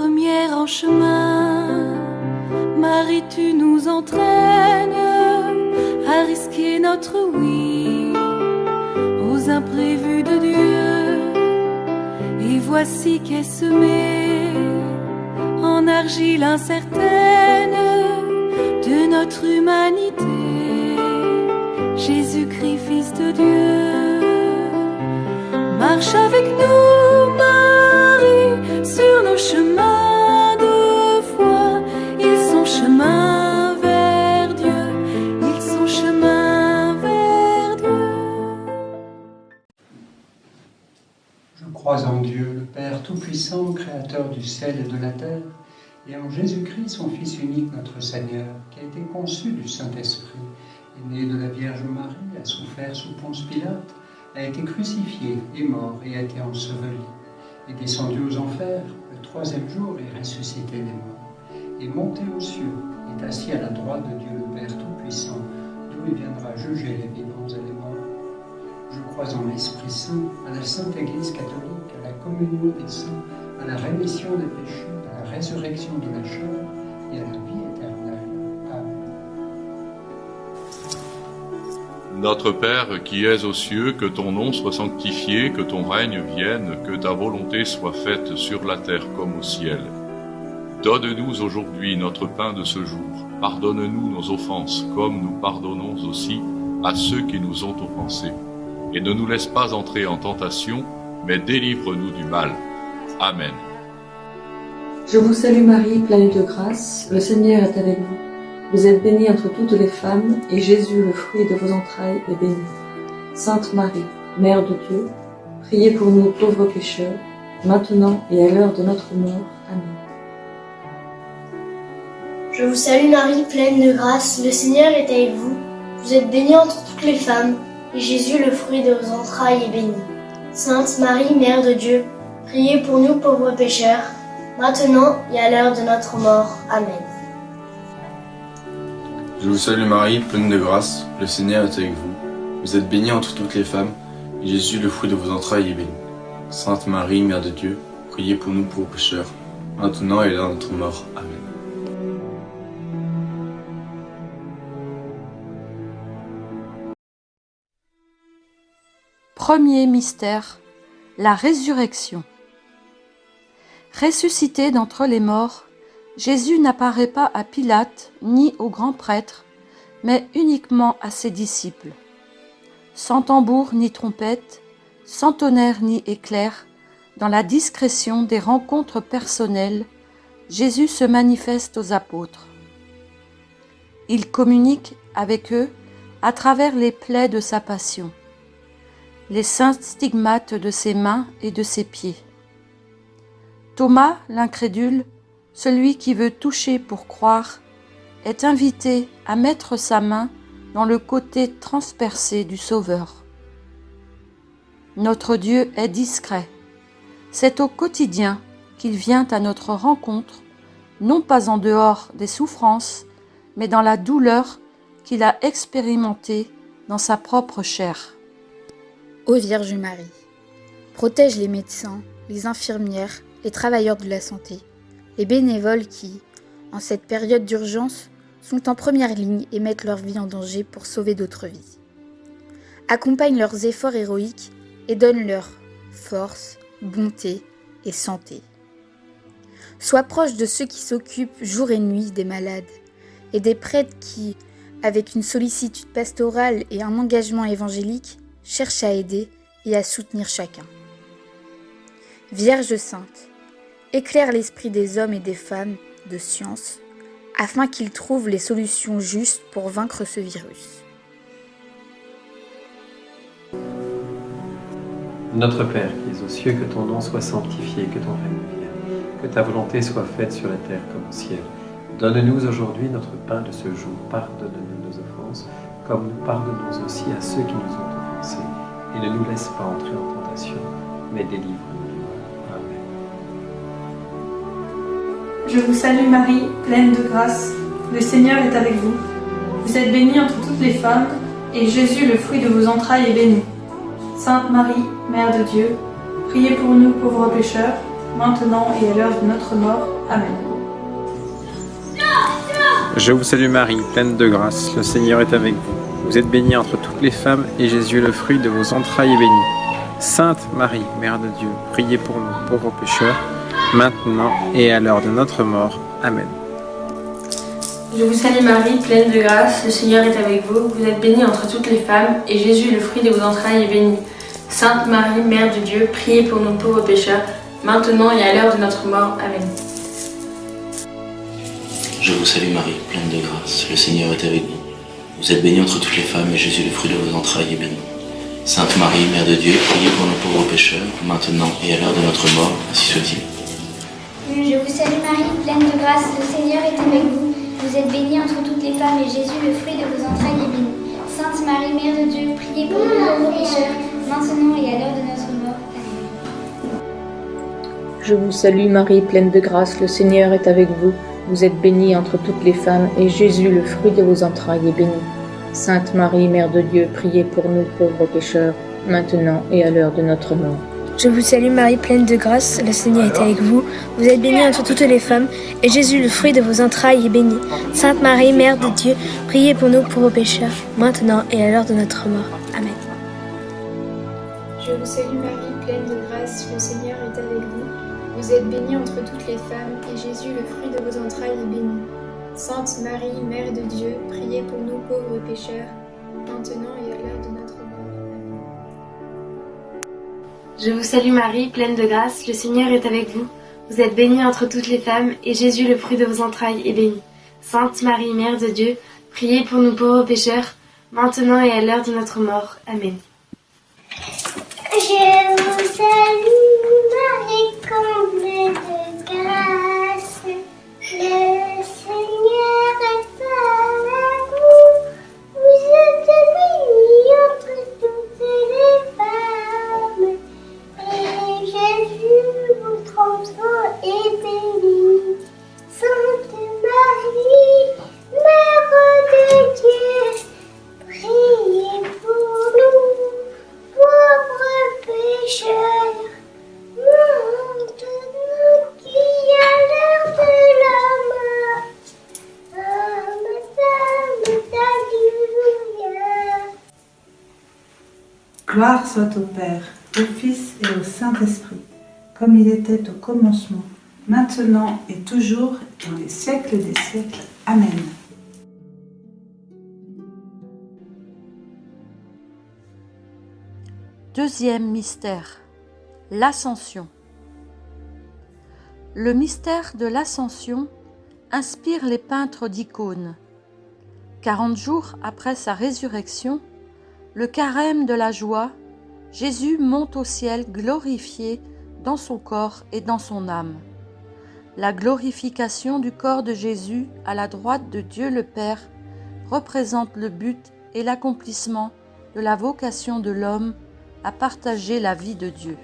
première en chemin. Marie, tu nous entraînes à risquer notre oui aux imprévus de Dieu. Et voici qu'est semée en argile incertaine de notre humanité, Jésus-Christ, Fils de Dieu. Marche avec nous, Marie, sur nos chemins de foi. Ils sont chemin vers Dieu, ils sont chemin vers Dieu. Je crois en Dieu, le Père Tout-Puissant, Créateur du ciel et de la terre, et en Jésus-Christ, son Fils unique, notre Seigneur, qui a été conçu du Saint-Esprit, est né de la Vierge Marie, a souffert sous Ponce Pilate, a été crucifié, est mort et a été enseveli, est descendu aux enfers, le troisième jour est ressuscité des morts, est monté aux cieux, est assis à la droite de Dieu le Père Tout-Puissant, d'où il viendra juger les vivants et les morts. Je crois en l'Esprit Saint, à la Sainte Église catholique, à la communion des saints, à la rémission des péchés, à la résurrection de la chair et à la vie éternelle. Amen. Notre Père qui es aux cieux, que ton nom soit sanctifié, que ton règne vienne, que ta volonté soit faite sur la terre comme au ciel. Donne-nous aujourd'hui notre pain de ce jour. Pardonne-nous nos offenses, comme nous pardonnons aussi à ceux qui nous ont offensés. Et ne nous laisse pas entrer en tentation, mais délivre-nous du mal. Amen. Je vous salue Marie, pleine de grâce, le Seigneur est avec vous. Vous êtes bénie entre toutes les femmes, et Jésus, le fruit de vos entrailles, est béni. Sainte Marie, Mère de Dieu, priez pour nous pauvres pécheurs, maintenant et à l'heure de notre mort. Amen. Je vous salue Marie, pleine de grâce, le Seigneur est avec vous. Vous êtes bénie entre toutes les femmes, et Jésus, le fruit de vos entrailles, est béni. Sainte Marie, Mère de Dieu, priez pour nous pauvres pécheurs, maintenant et à l'heure de notre mort. Amen. Je vous salue Marie, pleine de grâce, le Seigneur est avec vous. Vous êtes bénie entre toutes les femmes, et Jésus, le fruit de vos entrailles, est béni. Sainte Marie, Mère de Dieu, priez pour nous pauvres pécheurs, maintenant et à l'heure de notre mort. Amen. Premier mystère, la résurrection. Ressuscité d'entre les morts, Jésus n'apparaît pas à Pilate ni aux grands prêtres, mais uniquement à ses disciples. Sans tambour ni trompette, sans tonnerre ni éclair, dans la discrétion des rencontres personnelles, Jésus se manifeste aux apôtres. Il communique avec eux à travers les plaies de sa passion, les saints stigmates de ses mains et de ses pieds. Thomas, l'incrédule, celui qui veut toucher pour croire, est invité à mettre sa main dans le côté transpercé du Sauveur. Notre Dieu est discret. C'est au quotidien qu'il vient à notre rencontre, non pas en dehors des souffrances, mais dans la douleur qu'il a expérimentée dans sa propre chair. Ô Vierge Marie, protège les médecins, les infirmières, les travailleurs de la santé, les bénévoles qui, en cette période d'urgence, sont en première ligne et mettent leur vie en danger pour sauver d'autres vies. Accompagne leurs efforts héroïques et donne leur force, bonté et santé. Sois proche de ceux qui s'occupent jour et nuit des malades et des prêtres qui, avec une sollicitude pastorale et un engagement évangélique, cherchent à aider et à soutenir chacun. Vierge sainte, éclaire l'esprit des hommes et des femmes de science afin qu'ils trouvent les solutions justes pour vaincre ce virus. Notre Père qui es aux cieux, que ton nom soit sanctifié, que ton règne vienne, que ta volonté soit faite sur la terre comme au ciel. Donne-nous aujourd'hui notre pain de ce jour. Pardonne-nous nos offenses, comme nous pardonnons aussi à ceux qui nous ont offensés. Et ne nous laisse pas entrer en tentation, mais délivre-nous du mal. Amen. Je vous salue Marie, pleine de grâce. Le Seigneur est avec vous. Vous êtes bénie entre toutes les femmes, et Jésus, le fruit de vos entrailles, est béni. Sainte Marie, Mère de Dieu, priez pour nous pauvres pécheurs, maintenant et à l'heure de notre mort. Amen. Je vous salue Marie, pleine de grâce, le Seigneur est avec vous. Vous êtes bénie entre toutes les femmes, et Jésus, le fruit de vos entrailles, est béni. Sainte Marie, Mère de Dieu, priez pour nous pauvres pécheurs, maintenant et à l'heure de notre mort. Amen. Je vous salue Marie, pleine de grâce, le Seigneur est avec vous. Vous êtes bénie entre toutes les femmes, et Jésus, le fruit de vos entrailles, est béni. Sainte Marie, Mère de Dieu, priez pour nous pauvres pécheurs, maintenant et à l'heure de notre mort. Amen. Je vous salue Marie, pleine de grâce, le Seigneur est avec vous. Vous êtes bénie entre toutes les femmes, et Jésus, le fruit de vos entrailles, est béni. Sainte Marie, Mère de Dieu, priez pour nous pauvres pécheurs, maintenant et à l'heure de notre mort, ainsi soit-il. Je vous salue Marie, pleine de grâce, le Seigneur est avec vous. Vous êtes bénie entre toutes les femmes, et Jésus, le fruit de vos entrailles, est béni. Sainte Marie, Mère de Dieu, priez pour nous pauvres pécheurs, maintenant et à l'heure de notre mort. Amen. Je vous salue Marie, pleine de grâce, le Seigneur est avec vous. Vous êtes bénie entre toutes les femmes, et Jésus, le fruit de vos entrailles, est béni. Sainte Marie, Mère de Dieu, priez pour nous pauvres pécheurs, maintenant et à l'heure de notre mort. Je vous salue Marie, pleine de grâce, le Seigneur est avec vous. Vous êtes bénie entre toutes les femmes, et Jésus, le fruit de vos entrailles, est béni. Sainte Marie, Mère de Dieu, priez pour nous pauvres pécheurs, maintenant et à l'heure de notre mort. Amen. Je vous salue Marie, pleine de grâce, le Seigneur est avec vous. Vous êtes bénie entre toutes les femmes, et Jésus, le fruit de vos entrailles, est béni. Sainte Marie, Mère de Dieu, priez pour nous pauvres pécheurs, maintenant et à l'heure de notre mort. Amen. Je vous salue Marie, pleine de grâce, le Seigneur est avec vous. Vous êtes bénie entre toutes les femmes, et Jésus, le fruit de vos entrailles, est béni. Sainte Marie, Mère de Dieu, priez pour nous pauvres pécheurs, maintenant et à l'heure de notre mort. Amen. Je vous salue Marie, comblée de grâce, le Seigneur est avec vous. Vous êtes bénie entre toutes les femmes, et Jésus, votre enfant, est béni. Sainte Marie, Mère de Dieu, priez pour nous, pauvres pécheurs, maintenant et à l'heure de la mort. Amen. Alléluia. Gloire soit au Père, au Fils et au Saint-Esprit, comme il était au commencement, maintenant et toujours, dans les siècles des siècles. Amen. Deuxième mystère, l'Ascension. Le mystère de l'Ascension inspire les peintres d'icônes. 40 jours après sa résurrection, le carême de la joie, Jésus monte au ciel glorifié dans son corps et dans son âme. La glorification du corps de Jésus à la droite de Dieu le Père représente le but et l'accomplissement de la vocation de l'homme à partager la vie de Dieu.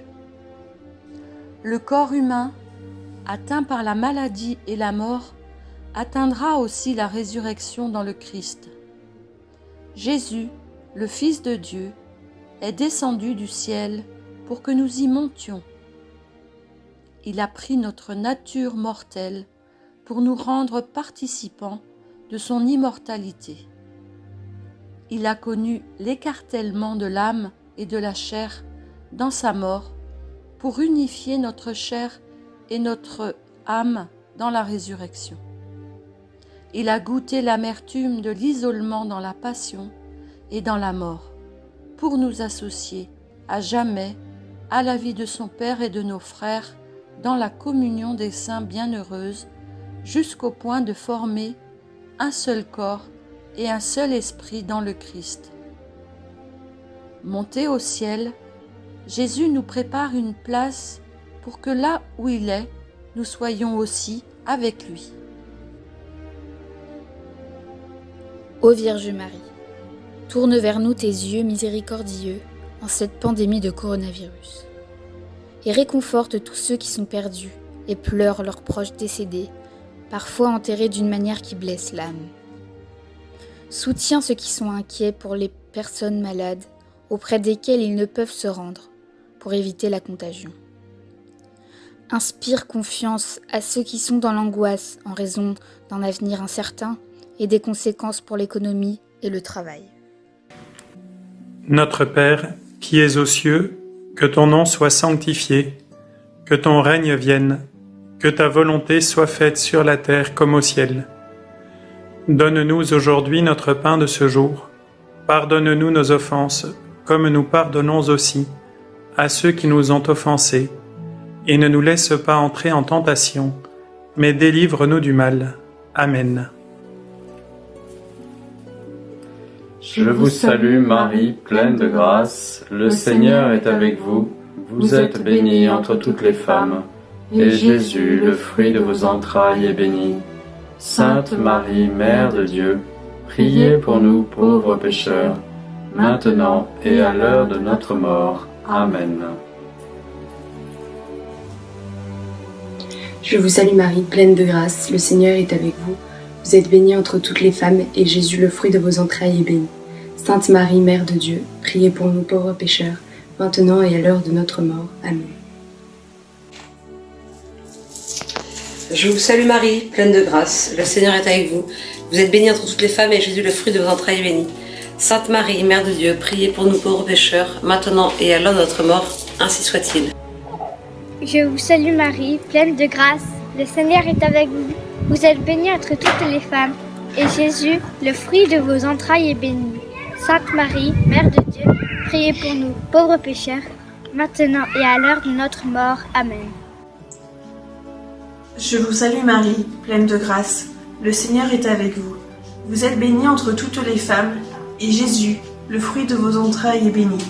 Le corps humain, atteint par la maladie et la mort, atteindra aussi la résurrection dans le Christ. Jésus, le Fils de Dieu, est descendu du ciel pour que nous y montions. Il a pris notre nature mortelle pour nous rendre participants de son immortalité. Il a connu l'écartèlement de l'âme et de la chair dans sa mort pour unifier notre chair et notre âme dans la résurrection. Il a goûté l'amertume de l'isolement dans la passion et dans la mort pour nous associer à jamais à la vie de son Père et de nos frères dans la communion des saints bienheureuses jusqu'au point de former un seul corps et un seul esprit dans le Christ. Monté au ciel, Jésus nous prépare une place pour que là où il est, nous soyons aussi avec lui. Ô Vierge Marie, tourne vers nous tes yeux miséricordieux en cette pandémie de coronavirus et réconforte tous ceux qui sont perdus et pleurent leurs proches décédés, parfois enterrés d'une manière qui blesse l'âme. Soutiens ceux qui sont inquiets pour les personnes malades auprès desquelles ils ne peuvent se rendre pour éviter la contagion. Inspire confiance à ceux qui sont dans l'angoisse en raison d'un avenir incertain et des conséquences pour l'économie et le travail. Notre Père, qui es aux cieux, que ton nom soit sanctifié, que ton règne vienne, que ta volonté soit faite sur la terre comme au ciel. Donne-nous aujourd'hui notre pain de ce jour. Pardonne-nous nos offenses, comme nous pardonnons aussi à ceux qui nous ont offensés. Et ne nous laisse pas entrer en tentation, mais délivre-nous du mal. Amen. Je vous salue Marie, pleine de grâce, le Seigneur est avec vous. Vous êtes bénie entre toutes les femmes, et Jésus, le fruit de vos entrailles, est béni. Sainte Marie, Mère de Dieu, priez pour nous pauvres pécheurs, maintenant et à l'heure de notre mort. Amen. Je vous salue Marie, pleine de grâce, le Seigneur est avec vous. Vous êtes bénie entre toutes les femmes, et Jésus, le fruit de vos entrailles, est béni. Sainte Marie, Mère de Dieu, priez pour nous pauvres pécheurs, maintenant et à l'heure de notre mort. Amen. Je vous salue Marie, pleine de grâce, le Seigneur est avec vous. Vous êtes bénie entre toutes les femmes, et Jésus, le fruit de vos entrailles, est béni. Sainte Marie, Mère de Dieu, priez pour nous pauvres pécheurs, maintenant et à l'heure de notre mort. Ainsi soit-il. Je vous salue Marie, pleine de grâce, le Seigneur est avec vous. Vous êtes bénie entre toutes les femmes, et Jésus, le fruit de vos entrailles, est béni. Sainte Marie, Mère de Dieu, priez pour nous, pauvres pécheurs, maintenant et à l'heure de notre mort. Amen. Je vous salue Marie, pleine de grâce, le Seigneur est avec vous. Vous êtes bénie entre toutes les femmes, et Jésus, le fruit de vos entrailles, est béni.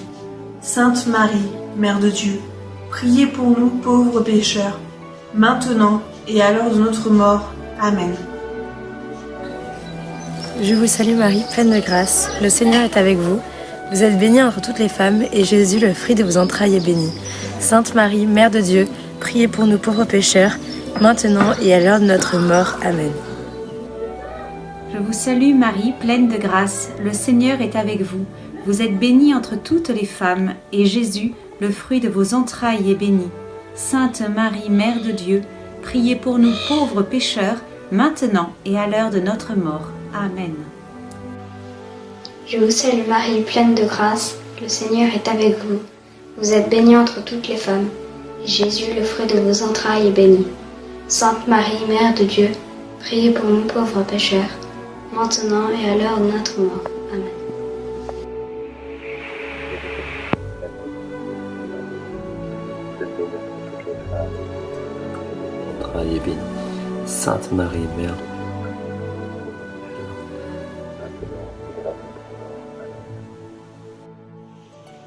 Sainte Marie, Mère de Dieu, priez pour nous pauvres pécheurs, maintenant et à l'heure de notre mort. Amen. Je vous salue Marie, pleine de grâce, le Seigneur est avec vous. Vous êtes bénie entre toutes les femmes, et Jésus, le fruit de vos entrailles, est béni. Sainte Marie, Mère de Dieu, priez pour nous pauvres pécheurs, maintenant et à l'heure de notre mort. Amen. Je vous salue Marie, pleine de grâce, le Seigneur est avec vous. Vous êtes bénie entre toutes les femmes, et Jésus, le fruit de vos entrailles, est béni. Sainte Marie, Mère de Dieu, priez pour nous pauvres pécheurs, maintenant et à l'heure de notre mort. Amen. Je vous salue Marie, pleine de grâce, le Seigneur est avec vous. Vous êtes bénie entre toutes les femmes, et Jésus, le fruit de vos entrailles, est béni. Sainte Marie, Mère de Dieu, priez pour nous pauvres pécheurs, maintenant et à l'heure de notre mort. Amen. Entrailles est béni. Sainte Marie, Mère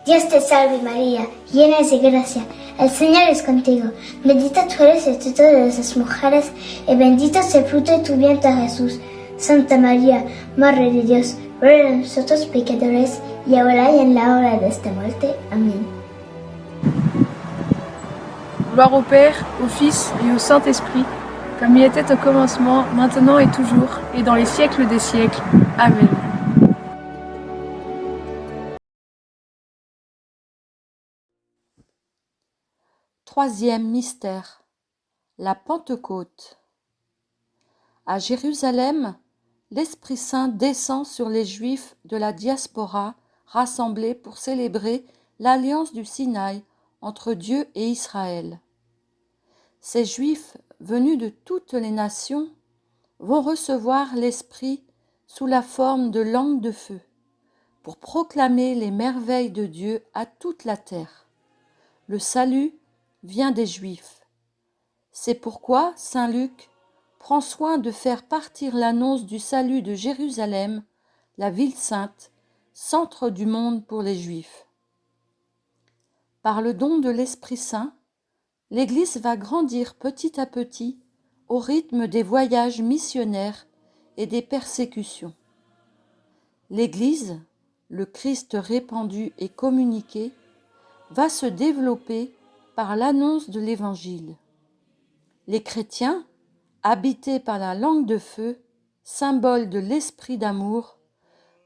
Dios te salve María, llena es de gracia, el Señor es contigo. Bendita tú eres entre todas las mujeres, y bendito es el fruto de tu vientre Jesús. Santa María, Madre de Dios, ruega por nosotros pecadores, y ahora y en la hora de nuestra muerte. Amén. Gloire au Père, au Fils et au Saint-Esprit, comme il était au commencement, maintenant et toujours, et dans les siècles des siècles. Amen. Troisième mystère, la Pentecôte. À Jérusalem, l'Esprit Saint descend sur les Juifs de la diaspora rassemblés pour célébrer l'alliance du Sinaï entre Dieu et Israël. Ces Juifs venus de toutes les nations vont recevoir l'Esprit sous la forme de langues de feu pour proclamer les merveilles de Dieu à toute la terre. Le salut vient des Juifs. C'est pourquoi saint Luc prend soin de faire partir l'annonce du salut de Jérusalem, la ville sainte, centre du monde pour les Juifs. Par le don de l'Esprit Saint, l'Église va grandir petit à petit au rythme des voyages missionnaires et des persécutions. L'Église, le Christ répandu et communiqué, va se développer par l'annonce de l'Évangile. Les chrétiens, habités par la langue de feu, symbole de l'esprit d'amour,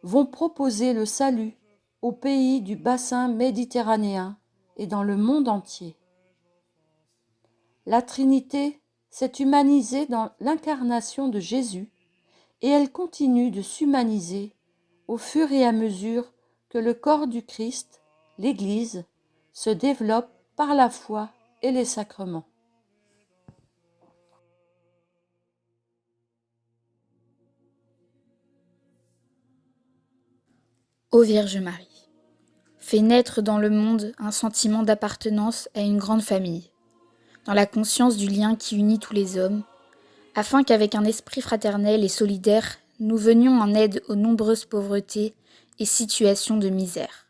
vont proposer le salut aux pays du bassin méditerranéen et dans le monde entier. La Trinité s'est humanisée dans l'incarnation de Jésus et elle continue de s'humaniser au fur et à mesure que le corps du Christ, l'Église, se développe par la foi et les sacrements. Ô Vierge Marie, fais naître dans le monde un sentiment d'appartenance à une grande famille, dans la conscience du lien qui unit tous les hommes, afin qu'avec un esprit fraternel et solidaire, nous venions en aide aux nombreuses pauvretés et situations de misère.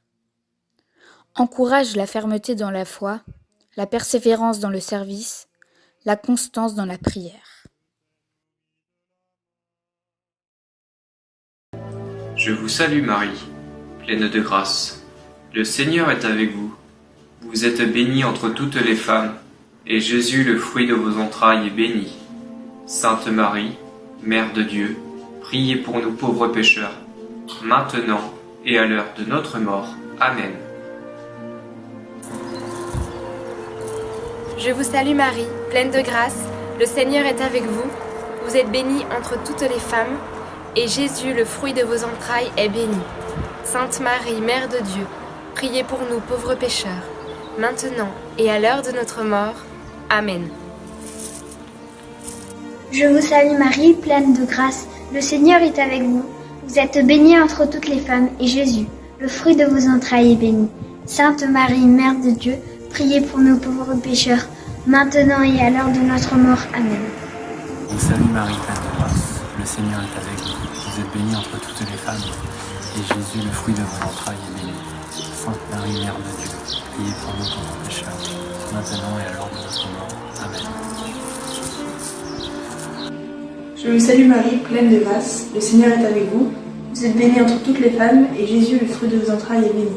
Encourage la fermeté dans la foi, la persévérance dans le service, la constance dans la prière. Je vous salue Marie, pleine de grâce. Le Seigneur est avec vous. Vous êtes bénie entre toutes les femmes, et Jésus, le fruit de vos entrailles, est béni. Sainte Marie, Mère de Dieu, priez pour nous pauvres pécheurs, maintenant et à l'heure de notre mort. Amen. Je vous salue Marie, pleine de grâce, le Seigneur est avec vous. Vous êtes bénie entre toutes les femmes, et Jésus, le fruit de vos entrailles, est béni. Sainte Marie, Mère de Dieu, priez pour nous pauvres pécheurs, maintenant et à l'heure de notre mort. Amen. Je vous salue Marie, pleine de grâce, le Seigneur est avec vous. Vous êtes bénie entre toutes les femmes, et Jésus, le fruit de vos entrailles, est béni. Sainte Marie, Mère de Dieu, priez pour nous pauvres pécheurs, maintenant et à l'heure de notre mort. Amen. Je vous salue Marie, pleine de grâce, le Seigneur est avec vous. Vous êtes bénie entre toutes les femmes, et Jésus, le fruit de vos entrailles, est béni. Sainte Marie, Mère de Dieu, priez pour nous pauvres pécheurs, maintenant et à l'heure de notre mort. Amen. Je vous salue Marie, pleine de grâce, le Seigneur est avec vous. Vous êtes bénie entre toutes les femmes, et Jésus, le fruit de vos entrailles, est béni.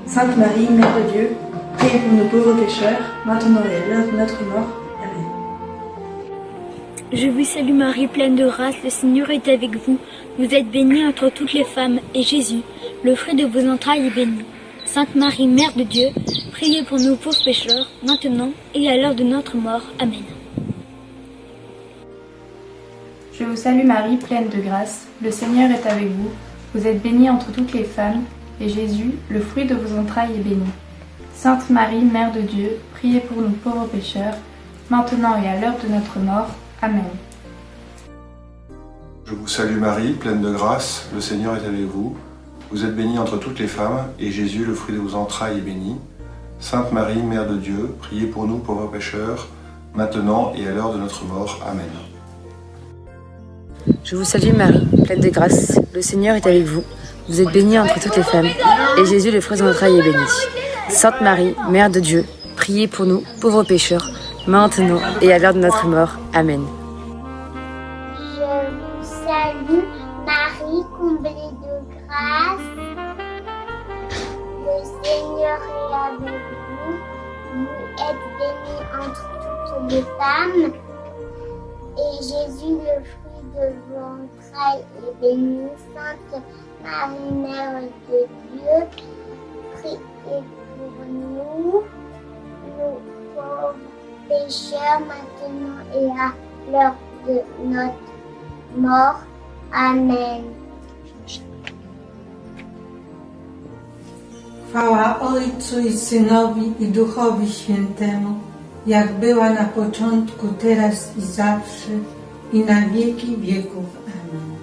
Sainte Marie, Mère de Dieu, priez pour nous pauvres pécheurs, maintenant et à l'heure de notre mort. Amen. Je vous salue Marie, pleine de grâce, le Seigneur est avec vous. Vous êtes bénie entre toutes les femmes, et Jésus, le fruit de vos entrailles, est béni. Sainte Marie, Mère de Dieu, priez pour nous pauvres pécheurs, maintenant et à l'heure de notre mort. Amen. Je vous salue Marie, pleine de grâce, le Seigneur est avec vous. Vous êtes bénie entre toutes les femmes, et Jésus, le fruit de vos entrailles, est béni. Sainte Marie, Mère de Dieu, priez pour nous pauvres pécheurs, maintenant et à l'heure de notre mort. Amen. Je vous salue Marie, pleine de grâce, le Seigneur est avec vous. Vous êtes bénie entre toutes les femmes, et Jésus, le fruit de vos entrailles, est béni. Sainte Marie, Mère de Dieu, priez pour nous pauvres pécheurs, maintenant et à l'heure de notre mort. Amen. Je vous salue Marie, pleine de grâce, le Seigneur est avec vous. Vous êtes bénie entre toutes les femmes, et Jésus, le fruit de vos entrailles, est béni. Sainte Marie, Mère de Dieu, priez pour nous, pauvres pécheurs, maintenant et à l'heure de notre mort. Amen. Je vous salue Marie, comblée de grâce. Le Seigneur est avec vous. Vous êtes bénie entre toutes les femmes, et Jésus, le fruit de vos entrailles, est béni. Sainte Marie, Mère de Dieu, priez pour nous pauvres pécheurs, maintenant et à l'heure de notre mort. Amen. Chwała Ojcu i Synowi i Duchowi Świętemu, jak była na początku, teraz i zawsze, i na wieki wieków. Amen.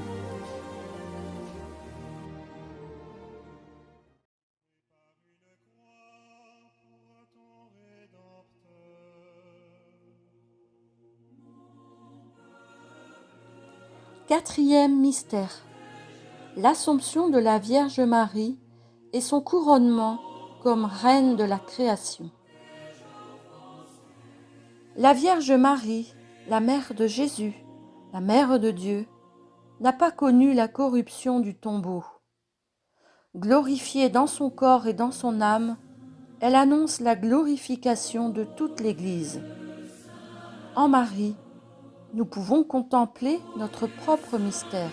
Quatrième mystère. L'Assomption de la Vierge Marie et son couronnement comme reine de la création. La Vierge Marie, la mère de Jésus, la mère de Dieu, n'a pas connu la corruption du tombeau. Glorifiée dans son corps et dans son âme, elle annonce la glorification de toute l'Église. En Marie, nous pouvons contempler notre propre mystère.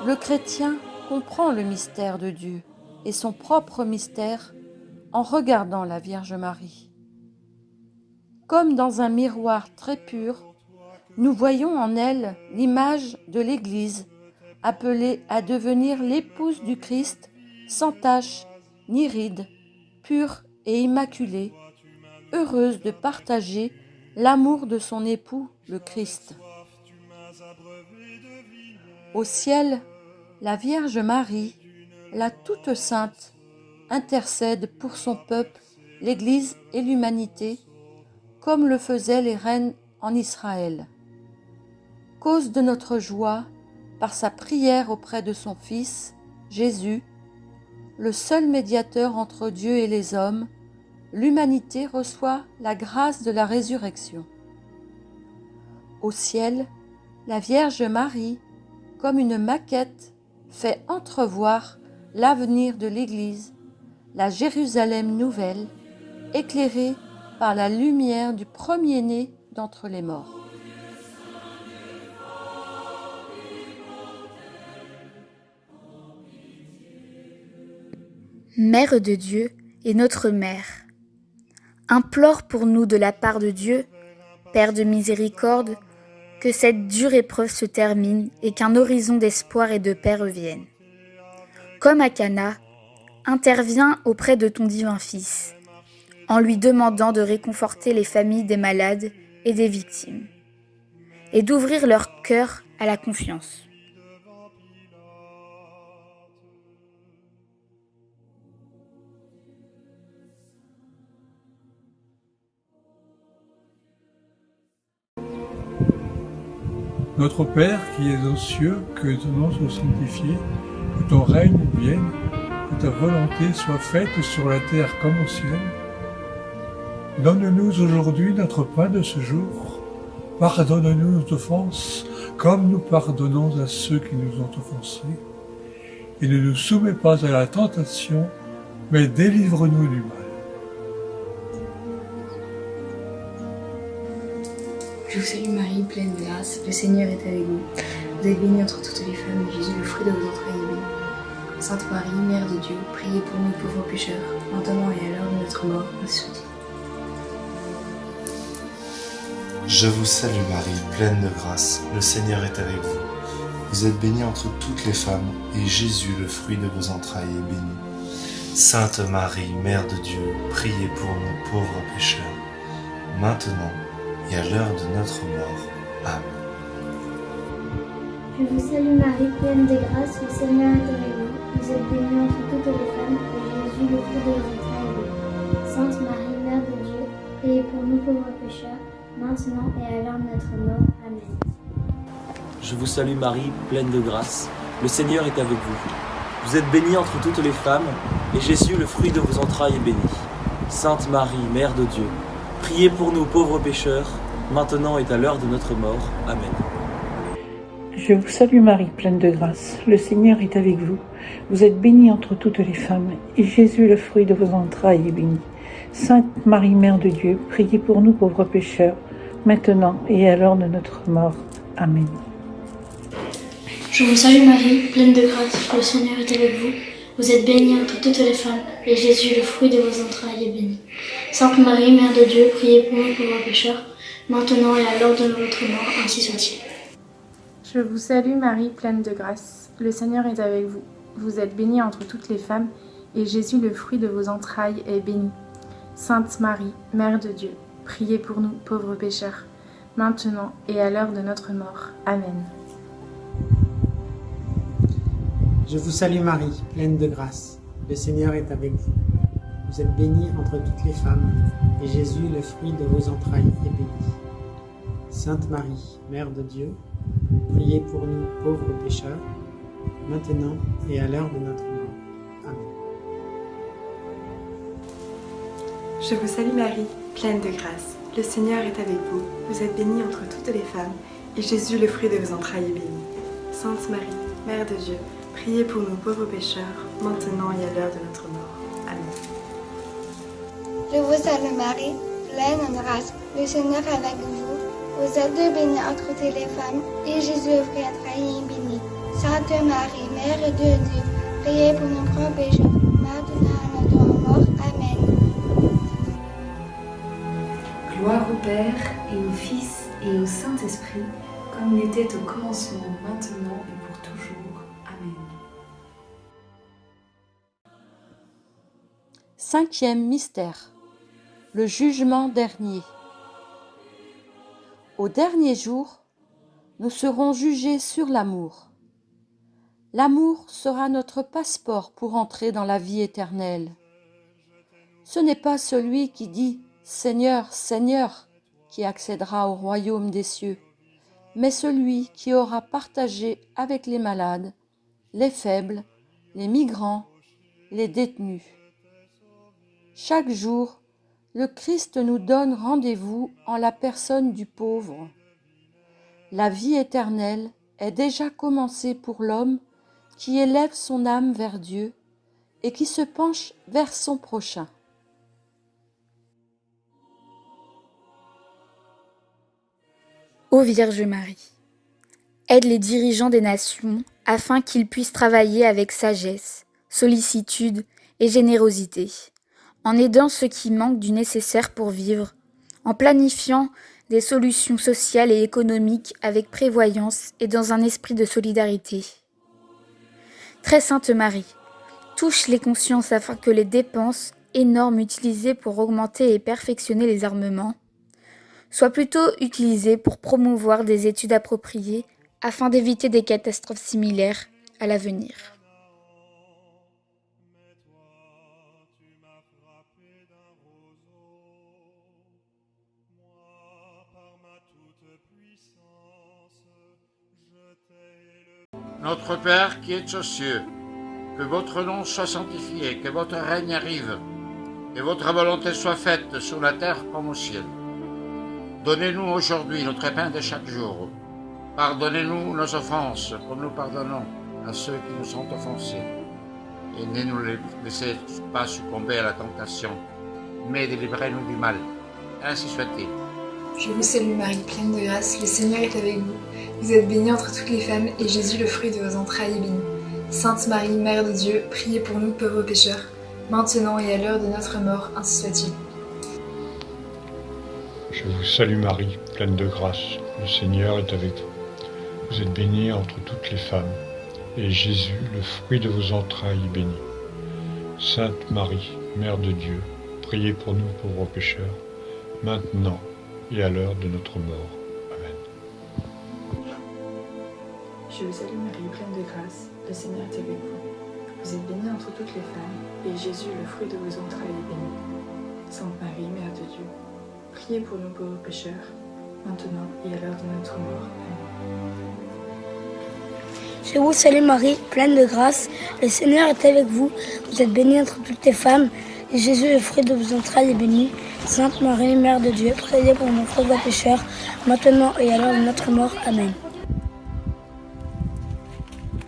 Le chrétien comprend le mystère de Dieu et son propre mystère en regardant la Vierge Marie. Comme dans un miroir très pur, nous voyons en elle l'image de l'Église, appelée à devenir l'épouse du Christ, sans tache ni ride, pure et immaculée, heureuse de partager l'amour de son époux, le Christ. Au ciel, la Vierge Marie, la toute sainte, intercède pour son peuple, l'Église et l'humanité, comme le faisaient les reines en Israël. Cause de notre joie, par sa prière auprès de son Fils, Jésus, le seul médiateur entre Dieu et les hommes, l'humanité reçoit la grâce de la résurrection. Au ciel, la Vierge Marie, comme une maquette, fait entrevoir l'avenir de l'Église, la Jérusalem nouvelle, éclairée par la lumière du premier-né d'entre les morts. Mère de Dieu et notre Mère, implore pour nous de la part de Dieu, Père de miséricorde, que cette dure épreuve se termine et qu'un horizon d'espoir et de paix revienne. Comme à Cana, interviens auprès de ton divin Fils, en lui demandant de réconforter les familles des malades et des victimes, et d'ouvrir leur cœur à la confiance. Notre Père qui es aux cieux, que ton nom soit sanctifié, que ton règne vienne, que ta volonté soit faite sur la terre comme au ciel. Donne-nous aujourd'hui notre pain de ce jour. Pardonne-nous nos offenses, comme nous pardonnons à ceux qui nous ont offensés. Et ne nous soumets pas à la tentation, mais délivre-nous du mal. Je vous salue Marie, pleine de grâce, le Seigneur est avec vous. Vous êtes bénie entre toutes les femmes, et Jésus, le fruit de vos entrailles, est béni. Sainte Marie, Mère de Dieu, priez pour nous pauvres pécheurs, maintenant et à l'heure de notre mort. Ainsi soit-il. Je vous salue Marie, pleine de grâce, le Seigneur est avec vous. Vous êtes bénie entre toutes les femmes, et Jésus, le fruit de vos entrailles, est béni. Sainte Marie, Mère de Dieu, priez pour nous pauvres pécheurs, maintenant et à l'heure de notre mort. Amen. Je vous salue Marie, pleine de grâce, le Seigneur est avec vous. Vous êtes bénie entre toutes les femmes, et Jésus, le fruit de vos entrailles, est béni. Sainte Marie, Mère de Dieu, priez pour nous pauvres pécheurs, maintenant et à l'heure de notre mort. Amen. Je vous salue Marie, pleine de grâce, le Seigneur est avec vous. Vous êtes bénie entre toutes les femmes, et Jésus, le fruit de vos entrailles, est béni. Sainte Marie, Mère de Dieu, priez pour nous pauvres pécheurs, maintenant et à l'heure de notre mort. Amen. Je vous salue Marie, pleine de grâce, le Seigneur est avec vous. Vous êtes bénie entre toutes les femmes, et Jésus, le fruit de vos entrailles, est béni. Sainte Marie, Mère de Dieu, priez pour nous pauvres pécheurs, maintenant et à l'heure de notre mort. Amen. Je vous salue Marie, pleine de grâce, le Seigneur est avec vous. Vous êtes bénie entre toutes les femmes, et Jésus, le fruit de vos entrailles, est béni. Sainte Marie, Mère de Dieu, priez pour nous pauvres pécheurs, maintenant et à l'heure de notre mort, ainsi soit-il. Je vous salue Marie, pleine de grâce, le Seigneur est avec vous. Vous êtes bénie entre toutes les femmes, et Jésus, le fruit de vos entrailles, est béni. Sainte Marie, Mère de Dieu, priez pour nous pauvres pécheurs, maintenant et à l'heure de notre mort. Amen. Je vous salue Marie, pleine de grâce, le Seigneur est avec vous. Vous êtes bénie entre toutes les femmes, et Jésus, le fruit de vos entrailles, est béni. Sainte Marie, Mère de Dieu, priez pour nous pauvres pécheurs, maintenant et à l'heure de notre mort. Amen. Je vous salue Marie, pleine de grâce, le Seigneur est avec vous. Vous êtes bénie entre toutes les femmes, et Jésus, le fruit de vos entrailles, est béni. Sainte Marie, Mère de Dieu, priez pour nous pauvres pécheurs, maintenant et à l'heure de notre mort. Amen. Je vous salue Marie, pleine de grâce, le Seigneur est avec vous. Vous êtes bénie entre toutes les femmes, et Jésus, le fruit de vos entrailles, est béni. Sainte Marie, Mère de Dieu, priez pour nous pauvres pécheurs, maintenant et à notre mort. Amen. Gloire au Père, et au Fils, et au Saint-Esprit, comme il était au commencement, maintenant et pour toujours. Amen. Cinquième mystère, le jugement dernier. Au dernier jour, nous serons jugés sur l'amour. L'amour sera notre passeport pour entrer dans la vie éternelle. Ce n'est pas celui qui dit « Seigneur, Seigneur » qui accédera au royaume des cieux, mais celui qui aura partagé avec les malades, les faibles, les migrants, les détenus. Chaque jour, le Christ nous donne rendez-vous en la personne du pauvre. La vie éternelle est déjà commencée pour l'homme qui élève son âme vers Dieu et qui se penche vers son prochain. Ô Vierge Marie, aide les dirigeants des nations afin qu'ils puissent travailler avec sagesse, sollicitude et générosité, en aidant ceux qui manquent du nécessaire pour vivre, en planifiant des solutions sociales et économiques avec prévoyance et dans un esprit de solidarité. Très Sainte Marie, touche les consciences afin que les dépenses énormes utilisées pour augmenter et perfectionner les armements soient plutôt utilisées pour promouvoir des études appropriées afin d'éviter des catastrophes similaires à l'avenir. Notre Père qui es aux cieux, que votre nom soit sanctifié, que votre règne arrive, et votre volonté soit faite sur la terre comme au ciel. Donnez-nous aujourd'hui notre pain de chaque jour. Pardonnez-nous nos offenses, comme nous pardonnons à ceux qui nous sont offensés. Et ne nous laissez pas succomber à la tentation, mais délivrez-nous du mal. Ainsi soit-il. Je vous salue Marie, pleine de grâce, le Seigneur est avec vous. Vous êtes bénie entre toutes les femmes, et Jésus, le fruit de vos entrailles, est béni. Sainte Marie, Mère de Dieu, priez pour nous pauvres pécheurs, maintenant et à l'heure de notre mort, ainsi soit-il. Je vous salue Marie, pleine de grâce, le Seigneur est avec vous. Vous êtes bénie entre toutes les femmes, et Jésus, le fruit de vos entrailles, est béni. Sainte Marie, Mère de Dieu, priez pour nous pauvres pécheurs, maintenant et à l'heure de notre mort. Amen. Je vous salue Marie, pleine de grâce, le Seigneur est avec vous. Vous êtes bénie entre toutes les femmes, et Jésus, le fruit de vos entrailles, est béni. Sainte Marie, Mère de Dieu, priez pour nous pauvres pécheurs, maintenant et à l'heure de notre mort. Amen. Je vous salue Marie, pleine de grâce, le Seigneur est avec vous. Vous êtes bénie entre toutes les femmes, et Jésus, le fruit de vos entrailles, est béni. Sainte Marie, Mère de Dieu, priez pour nous pauvres pécheurs, maintenant et à l'heure de notre mort. Amen.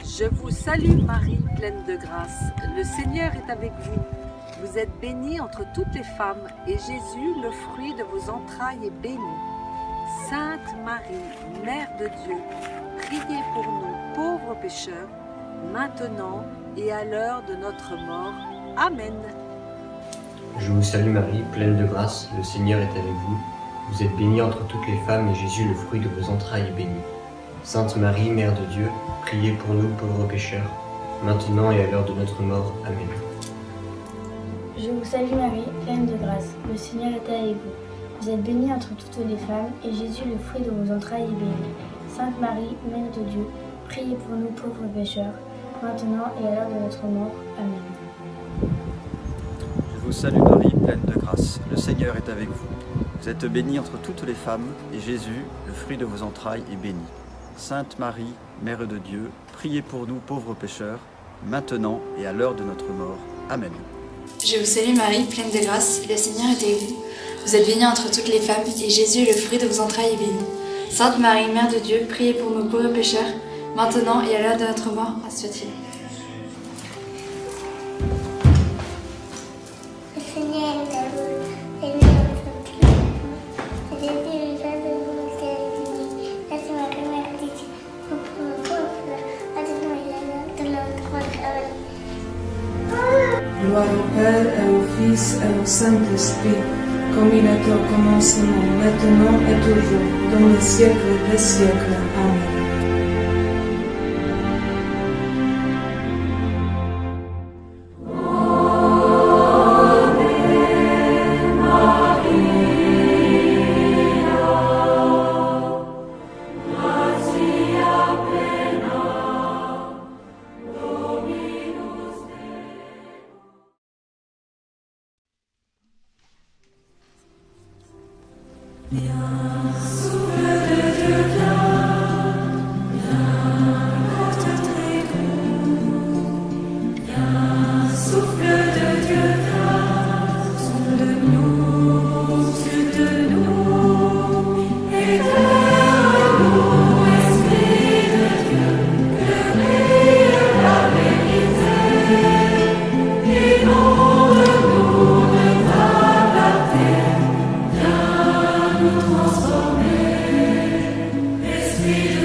Je vous salue Marie, pleine de grâce, le Seigneur est avec vous. Vous êtes bénie entre toutes les femmes, et Jésus, le fruit de vos entrailles, est béni. Sainte Marie, Mère de Dieu, priez pour nous pauvres pécheurs, maintenant et à l'heure de notre mort. Amen. Je vous salue Marie, pleine de grâce, le Seigneur est avec vous. Vous êtes bénie entre toutes les femmes, et Jésus, le fruit de vos entrailles, est béni. Sainte Marie, Mère de Dieu, priez pour nous pauvres pécheurs, maintenant et à l'heure de notre mort. Amen. Je vous salue Marie, pleine de grâce, le Seigneur est avec vous. Vous êtes bénie entre toutes les femmes, et Jésus, le fruit de vos entrailles, est béni. Sainte Marie, Mère de Dieu, priez pour nous pauvres pécheurs, maintenant et à l'heure de notre mort. Amen. Je vous salue Marie, pleine de grâce, le Seigneur est avec vous. Vous êtes bénie entre toutes les femmes, et Jésus, le fruit de vos entrailles, est béni. Sainte Marie, Mère de Dieu, priez pour nous pauvres pécheurs, maintenant et à l'heure de notre mort. Amen. Je vous salue Marie, pleine de grâce, le Seigneur est avec vous. Vous êtes bénie entre toutes les femmes, et Jésus, le fruit de vos entrailles, est béni. Sainte Marie, Mère de Dieu, priez pour nous pauvres pécheurs, maintenant et à l'heure de notre mort, ainsi soit-il. Le Seigneur est avec vous. Gloire au Père, et au Fils, et au Saint-Esprit, comme il était au commencement, maintenant et toujours, dans les siècles des siècles. Amen. Transformer, Esprit